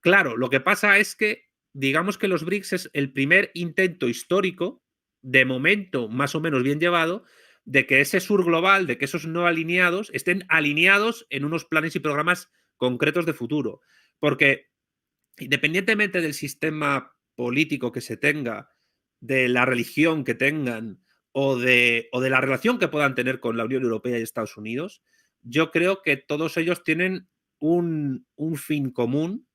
Claro, lo que pasa es que, digamos que los BRICS es el primer intento histórico, de momento más o menos bien llevado, de que ese sur global, de que esos no alineados, estén alineados en unos planes y programas concretos de futuro. Porque independientemente del sistema político que se tenga, de la religión que tengan o de la relación que puedan tener con la Unión Europea y Estados Unidos, yo creo que todos ellos tienen un fin común,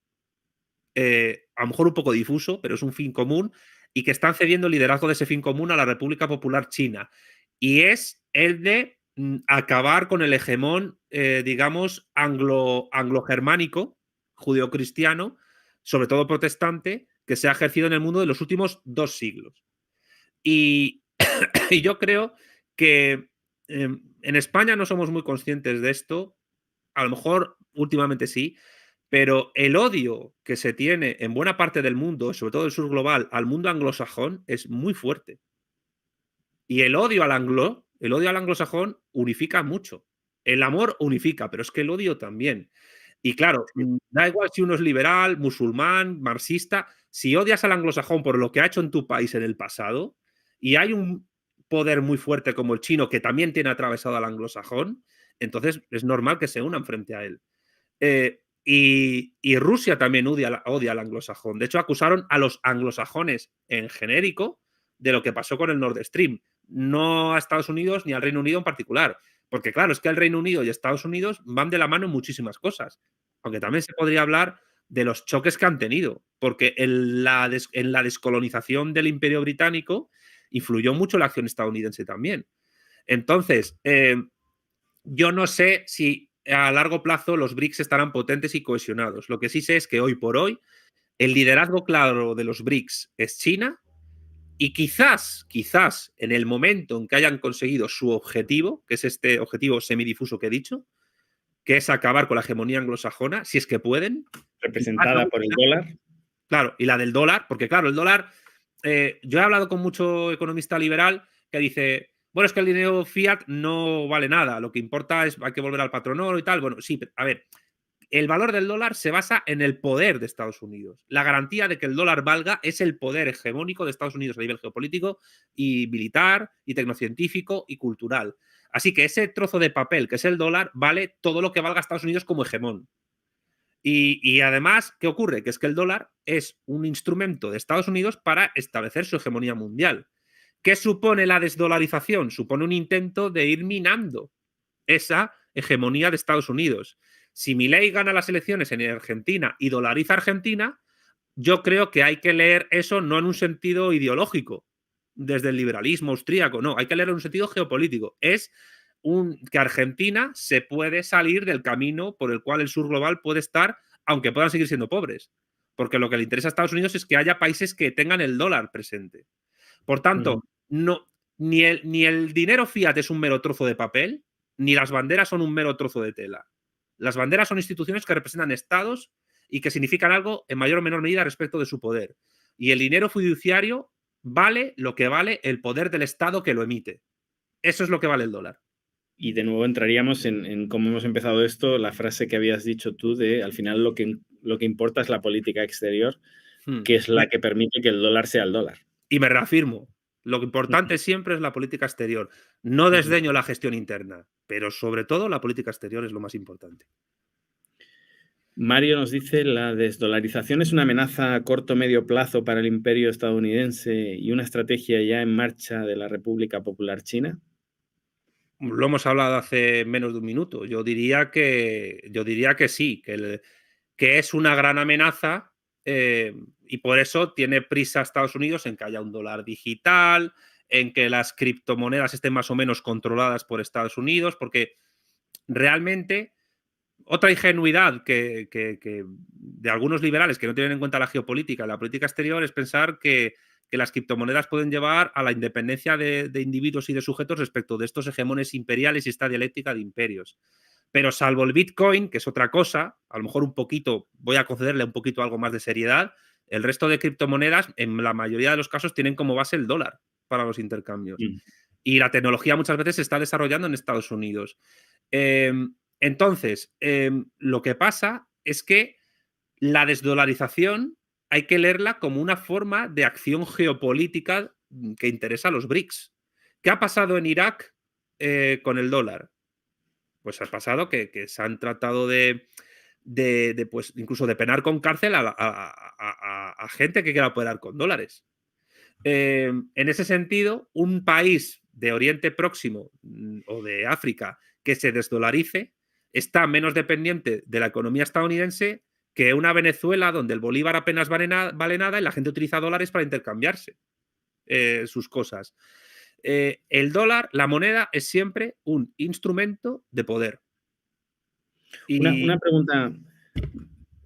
a lo mejor un poco difuso, pero es un fin común, y que están cediendo el liderazgo de ese fin común a la República Popular China. Y es el de acabar con el hegemón, digamos, anglo-germánico, judeocristiano, sobre todo protestante, que se ha ejercido en el mundo de los últimos 2 siglos. Y, y yo creo que en España no somos muy conscientes de esto, a lo mejor últimamente sí, pero el odio que se tiene en buena parte del mundo, sobre todo el sur global, al mundo anglosajón es muy fuerte. Y el odio al anglosajón unifica mucho. El amor unifica, pero es que el odio también. Y claro, da igual si uno es liberal, musulmán, marxista, si odias al anglosajón por lo que ha hecho en tu país en el pasado, y hay un poder muy fuerte como el chino que también tiene atravesado al anglosajón, entonces es normal que se unan frente a él. Y Rusia también odia al anglosajón. De hecho, acusaron a los anglosajones en genérico de lo que pasó con el Nord Stream, no a Estados Unidos ni al Reino Unido en particular. Porque claro, es que el Reino Unido y Estados Unidos van de la mano en muchísimas cosas. Aunque también se podría hablar de los choques que han tenido, porque en la descolonización del Imperio Británico influyó mucho la acción estadounidense también. Entonces, yo no sé si a largo plazo los BRICS estarán potentes y cohesionados. Lo que sí sé es que hoy por hoy el liderazgo claro de los BRICS es China y quizás en el momento en que hayan conseguido su objetivo, que es este objetivo semidifuso que he dicho, que es acabar con la hegemonía anglosajona, si es que pueden. Representada por el dólar. Claro, y la del dólar, porque claro, el dólar, yo he hablado con mucho economista liberal que dice, bueno, es que el dinero fiat no vale nada, lo que importa es hay que volver al patrón oro y tal. Bueno, sí, pero, a ver, el valor del dólar se basa en el poder de Estados Unidos. La garantía de que el dólar valga es el poder hegemónico de Estados Unidos a nivel geopolítico y militar y tecnocientífico y cultural. Así que ese trozo de papel que es el dólar vale todo lo que valga Estados Unidos como hegemón. Y además, ¿qué ocurre? Que es que el dólar es un instrumento de Estados Unidos para establecer su hegemonía mundial. ¿Qué supone la desdolarización? Supone un intento de ir minando esa hegemonía de Estados Unidos. Si Milei gana las elecciones en Argentina y dolariza Argentina, yo creo que hay que leer eso no en un sentido ideológico, desde el liberalismo austríaco, no, hay que leerlo en un sentido geopolítico. Es que Argentina se puede salir del camino por el cual el sur global puede estar, aunque puedan seguir siendo pobres. Porque lo que le interesa a Estados Unidos es que haya países que tengan el dólar presente. Por tanto, no, ni el dinero fiat es un mero trozo de papel, ni las banderas son un mero trozo de tela. Las banderas son instituciones que representan estados y que significan algo en mayor o menor medida respecto de su poder. Y el dinero fiduciario vale lo que vale el poder del Estado que lo emite. Eso es lo que vale el dólar. Y de nuevo entraríamos en cómo hemos empezado esto, la frase que habías dicho tú de al final lo que importa es la política exterior, que es la que permite que el dólar sea el dólar. Y me reafirmo, lo importante siempre es la política exterior. No desdeño la gestión interna, pero sobre todo la política exterior es lo más importante. Mario nos dice, la desdolarización es una amenaza a corto o medio plazo para el imperio estadounidense y una estrategia ya en marcha de la República Popular China. Lo hemos hablado hace menos de un minuto. Yo diría que sí, que es una gran amenaza y por eso tiene prisa Estados Unidos en que haya un dólar digital, en que las criptomonedas estén más o menos controladas por Estados Unidos, porque realmente otra ingenuidad que de algunos liberales que no tienen en cuenta la geopolítica, la política exterior, es pensar que las criptomonedas pueden llevar a la independencia de individuos y de sujetos respecto de estos hegemones imperiales y esta dialéctica de imperios. Pero salvo el Bitcoin, que es otra cosa, a lo mejor un poquito, voy a concederle un poquito algo más de seriedad, el resto de criptomonedas, en la mayoría de los casos, tienen como base el dólar para los intercambios. Y la tecnología muchas veces se está desarrollando en Estados Unidos. Entonces, lo que pasa es que la desdolarización hay que leerla como una forma de acción geopolítica que interesa a los BRICS. ¿Qué ha pasado en Irak con el dólar? Pues ha pasado que se han tratado pues, incluso de penar con cárcel a gente que quiera operar con dólares. En ese sentido, un país de Oriente Próximo o de África que se desdolarice está menos dependiente de la economía estadounidense que una Venezuela donde el bolívar apenas vale nada y la gente utiliza dólares para intercambiarse sus cosas. El dólar, la moneda, es siempre un instrumento de poder. Una pregunta,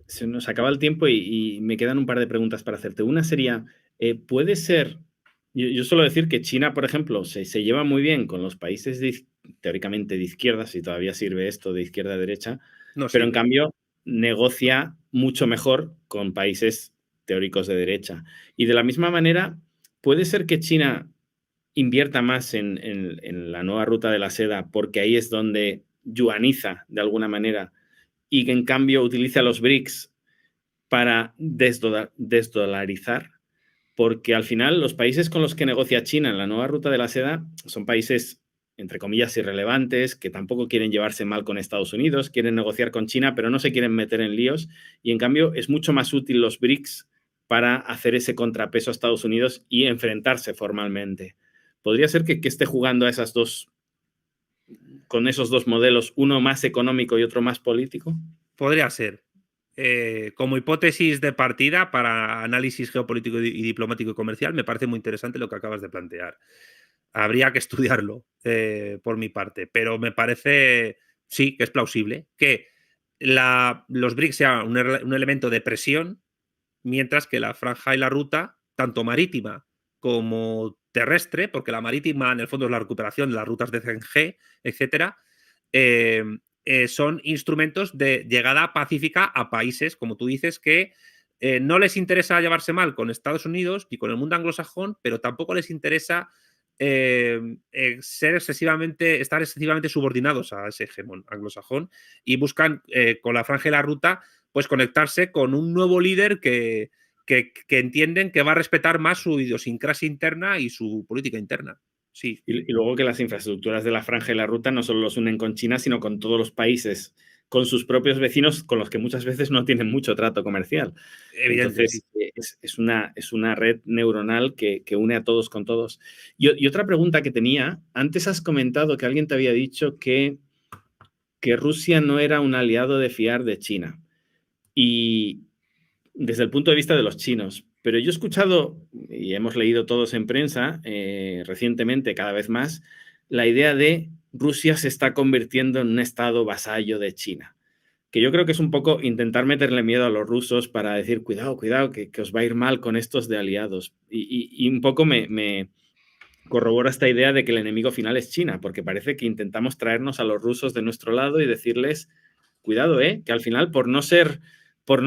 se nos acaba el tiempo y me quedan un par de preguntas para hacerte. Una sería, ¿puede ser? Yo suelo decir que China, por ejemplo, se lleva muy bien con los países teóricamente de izquierda, si todavía sirve esto de izquierda a derecha, No pero en sirve. cambio negocia mucho mejor con países teóricos de derecha. Y de la misma manera, ¿puede ser que China invierta más en la nueva ruta de la seda porque ahí es donde yuaniza de alguna manera y que en cambio utiliza los BRICS para desdolarizar? Porque al final los países con los que negocia China en la nueva ruta de la seda son países, entre comillas, irrelevantes, que tampoco quieren llevarse mal con Estados Unidos, quieren negociar con China, pero no se quieren meter en líos. Y en cambio es mucho más útil los BRICS para hacer ese contrapeso a Estados Unidos y enfrentarse formalmente. ¿Podría ser que esté jugando a esas dos, con esos dos modelos, uno más económico y otro más político? Podría ser. Como hipótesis de partida para análisis geopolítico y diplomático y comercial, me parece muy interesante lo que acabas de plantear. Habría que estudiarlo por mi parte, pero me parece, sí, que es plausible que los BRICS sean un elemento de presión, mientras que la franja y la ruta, tanto marítima como terrestre, porque la marítima en el fondo es la recuperación de las rutas de CNG, etcétera, son instrumentos de llegada pacífica a países, como tú dices, que no les interesa llevarse mal con Estados Unidos ni con el mundo anglosajón, pero tampoco les interesa estar excesivamente subordinados a ese hegemón anglosajón y buscan con la franja y la ruta pues conectarse con un nuevo líder que entienden que va a respetar más su idiosincrasia interna y su política interna. Sí. Y luego que las infraestructuras de la franja y la ruta no solo los unen con China, sino con todos los países, con sus propios vecinos, con los que muchas veces no tienen mucho trato comercial. Evidente, sí. Entonces, es una red neuronal que une a todos con todos. Y otra pregunta que tenía, antes has comentado que alguien te había dicho que Rusia no era un aliado de fiar de China. Y desde el punto de vista de los chinos. Pero yo he escuchado, y hemos leído todos en prensa recientemente cada vez más, la idea de Rusia se está convirtiendo en un estado vasallo de China. Que yo creo que es un poco intentar meterle miedo a los rusos para decir, cuidado, cuidado, que os va a ir mal con estos de aliados. Y un poco me corrobora esta idea de que el enemigo final es China, porque parece que intentamos traernos a los rusos de nuestro lado y decirles, cuidado, que al final por no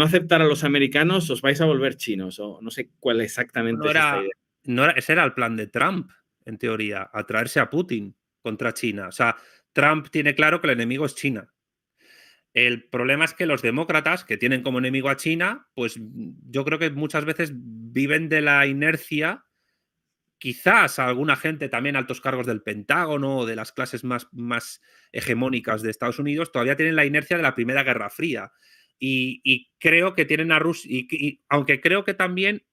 aceptar a los americanos os vais a volver chinos, o no sé cuál exactamente es esta idea. Ese era el plan de Trump, en teoría, atraerse a Putin contra China. O sea, Trump tiene claro que el enemigo es China. El problema es que los demócratas, que tienen como enemigo a China, pues yo creo que muchas veces viven de la inercia. Quizás alguna gente, también altos cargos del Pentágono o de las clases más hegemónicas de Estados Unidos, todavía tienen la inercia de la Primera Guerra Fría. Y creo que tienen a Rusia, aunque creo que también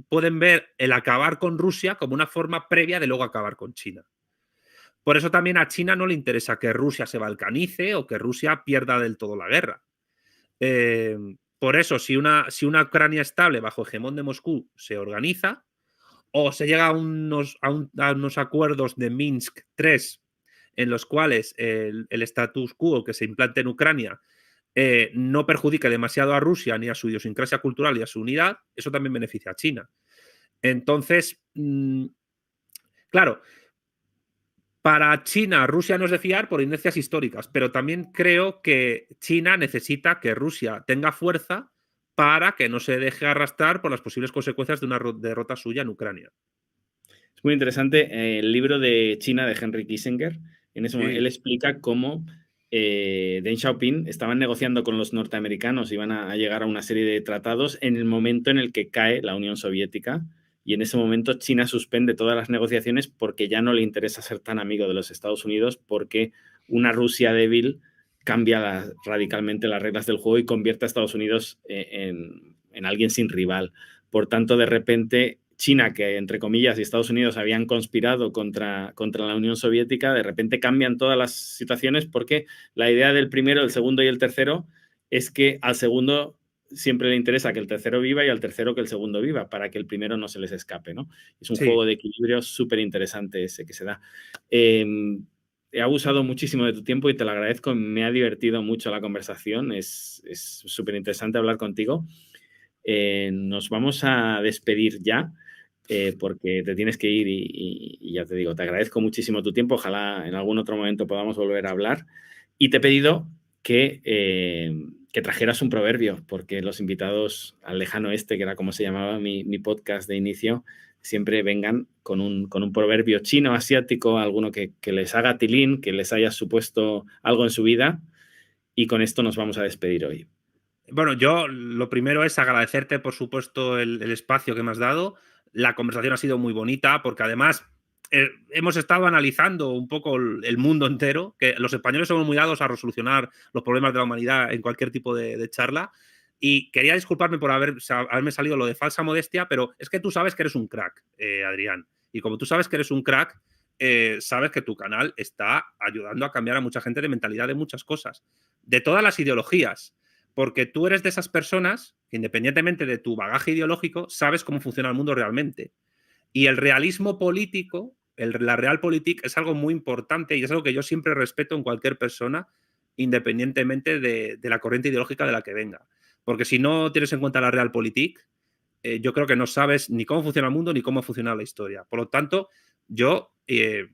pueden ver el acabar con Rusia como una forma previa de luego acabar con China. Por eso también a China no le interesa que Rusia se balcanice o que Rusia pierda del todo la guerra. Por eso, si una Ucrania estable bajo hegemón de Moscú se organiza, o se llega a unos acuerdos de Minsk III en los cuales el status quo que se implante en Ucrania no perjudique demasiado a Rusia ni a su idiosincrasia cultural y a su unidad, eso también beneficia a China. Entonces, claro, para China, Rusia no es de fiar por inercias históricas, pero también creo que China necesita que Rusia tenga fuerza para que no se deje arrastrar por las posibles consecuencias de una derrota suya en Ucrania. Es muy interesante el libro de China de Henry Kissinger. En ese momento, él explica cómo Deng Xiaoping estaban negociando con los norteamericanos, iban a llegar a una serie de tratados en el momento en el que cae la Unión Soviética, y en ese momento China suspende todas las negociaciones porque ya no le interesa ser tan amigo de los Estados Unidos, porque una Rusia débil cambia radicalmente las reglas del juego y convierte a Estados Unidos en alguien sin rival. Por tanto, de repente, China, que entre comillas y Estados Unidos habían conspirado contra la Unión Soviética, de repente cambian todas las situaciones, porque la idea del primero, el segundo y el tercero es que al segundo siempre le interesa que el tercero viva y al tercero que el segundo viva, para que el primero no se les escape, ¿no? Es un Sí. juego de equilibrio súper interesante ese que se da. He abusado muchísimo de tu tiempo y te lo agradezco. Me ha divertido mucho la conversación. Es súper interesante hablar contigo. Nos vamos a despedir ya, porque te tienes que ir y ya te digo, te agradezco muchísimo tu tiempo. Ojalá en algún otro momento podamos volver a hablar. Y te he pedido que trajeras un proverbio, porque los invitados al lejano oeste, que era como se llamaba mi podcast de inicio, siempre vengan con un proverbio chino, asiático, alguno que les haga tilín, que les haya supuesto algo en su vida. Y con esto nos vamos a despedir hoy. Bueno, yo lo primero es agradecerte, por supuesto, el espacio que me has dado. La conversación ha sido muy bonita porque además hemos estado analizando un poco el mundo entero, que los españoles somos muy dados a resolucionar los problemas de la humanidad en cualquier tipo de charla. Y quería disculparme por haberme salido lo de falsa modestia, pero es que tú sabes que eres un crack, Adrián. Y como tú sabes que eres un crack, sabes que tu canal está ayudando a cambiar a mucha gente de mentalidad de muchas cosas, de todas las ideologías. Porque tú eres de esas personas que, independientemente de tu bagaje ideológico, sabes cómo funciona el mundo realmente. Y el realismo político, la realpolitik, es algo muy importante y es algo que yo siempre respeto en cualquier persona, independientemente de la corriente ideológica de la que venga. Porque si no tienes en cuenta la realpolitik, yo creo que no sabes ni cómo funciona el mundo ni cómo funciona la historia. Por lo tanto, yo te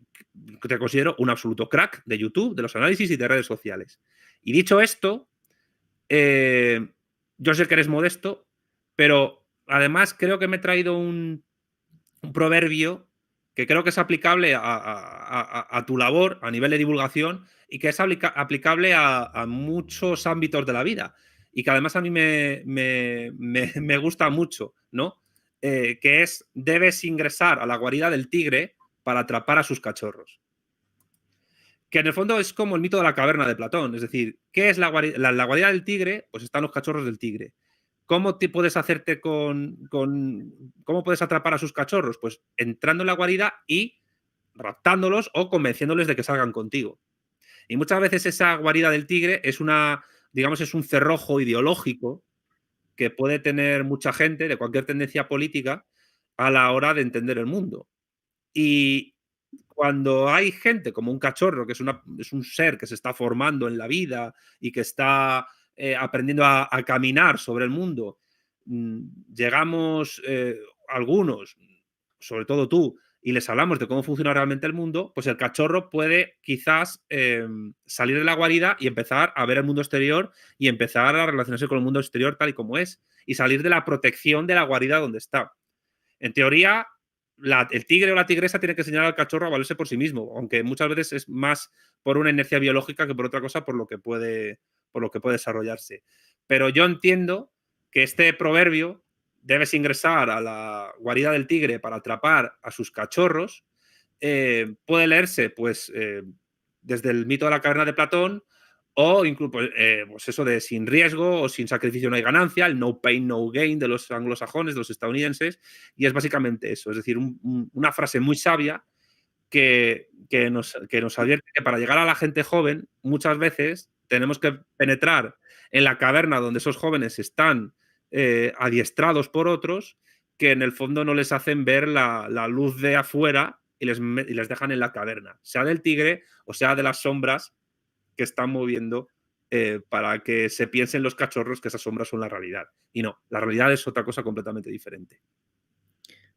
considero un absoluto crack de YouTube, de los análisis y de redes sociales. Y dicho esto, yo sé que eres modesto, pero además creo que me he traído un proverbio que creo que es aplicable a tu labor a nivel de divulgación y que es aplicable a muchos ámbitos de la vida y que además a mí me gusta mucho, ¿no? Que es, debes ingresar a la guarida del tigre para atrapar a sus cachorros. Que en el fondo es como el mito de la caverna de Platón. Es decir, ¿qué es la guarida del tigre? Pues están los cachorros del tigre. ¿Cómo te puedes hacerte cómo puedes atrapar a sus cachorros? Pues entrando en la guarida y raptándolos o convenciéndoles de que salgan contigo. Y muchas veces esa guarida del tigre es digamos, es un cerrojo ideológico que puede tener mucha gente de cualquier tendencia política a la hora de entender el mundo. Y cuando hay gente como un cachorro, que es un ser que se está formando en la vida y que está aprendiendo a caminar sobre el mundo, llegamos algunos, sobre todo tú, y les hablamos de cómo funciona realmente el mundo, pues el cachorro puede quizás salir de la guarida y empezar a ver el mundo exterior y empezar a relacionarse con el mundo exterior tal y como es, y salir de la protección de la guarida donde está. En teoría, el tigre o la tigresa tiene que enseñar al cachorro a valerse por sí mismo, aunque muchas veces es más por una inercia biológica que por otra cosa, por lo que puede desarrollarse. Pero yo entiendo que este proverbio, debes ingresar a la guarida del tigre para atrapar a sus cachorros, puede leerse pues desde el mito de la caverna de Platón o incluso pues eso de sin riesgo o sin sacrificio no hay ganancia, el no pain, no gain de los anglosajones, de los estadounidenses, y es básicamente eso, es decir, una frase muy sabia que nos advierte que para llegar a la gente joven muchas veces tenemos que penetrar en la caverna donde esos jóvenes están adiestrados por otros que en el fondo no les hacen ver la luz de afuera y les dejan en la caverna, sea del tigre o sea de las sombras que están moviendo para que se piensen los cachorros que esas sombras son la realidad. Y no, la realidad es otra cosa completamente diferente.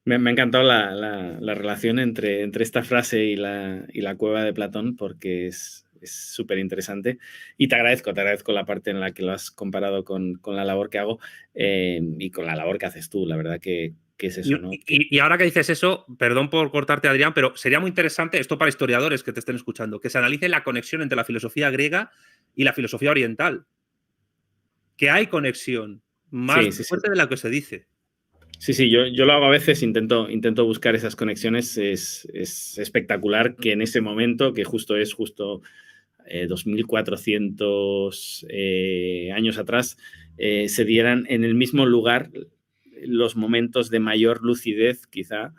Me ha encantado la relación entre esta frase y la cueva de Platón, porque es súper interesante. Y te agradezco la parte en la que lo has comparado con la labor que hago y con la labor que haces tú. La verdad que qué es eso, ¿no? Y ahora que dices eso, perdón por cortarte, Adrián, pero sería muy interesante, esto para historiadores que te estén escuchando, que se analice la conexión entre la filosofía griega y la filosofía oriental. Que hay conexión más Sí, sí, sí. fuerte de la que se dice. Sí, sí, yo lo hago a veces, intento buscar esas conexiones. Es espectacular que en ese momento, que justo 2400 años atrás, se dieran en el mismo lugar los momentos de mayor lucidez, quizá,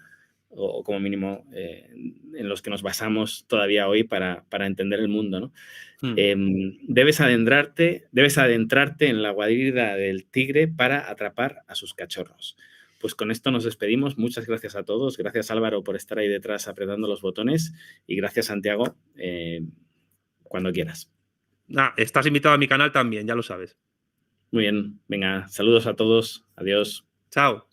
o como mínimo en los que nos basamos todavía hoy para entender el mundo, ¿no? Debes adentrarte en la guarida del tigre para atrapar a sus cachorros. Pues con esto nos despedimos. Muchas gracias a todos. Gracias, Álvaro, por estar ahí detrás apretando los botones. Y gracias, Santiago. Cuando quieras. Estás invitado a mi canal también, ya lo sabes. Muy bien. Venga, saludos a todos. Adiós. Chao.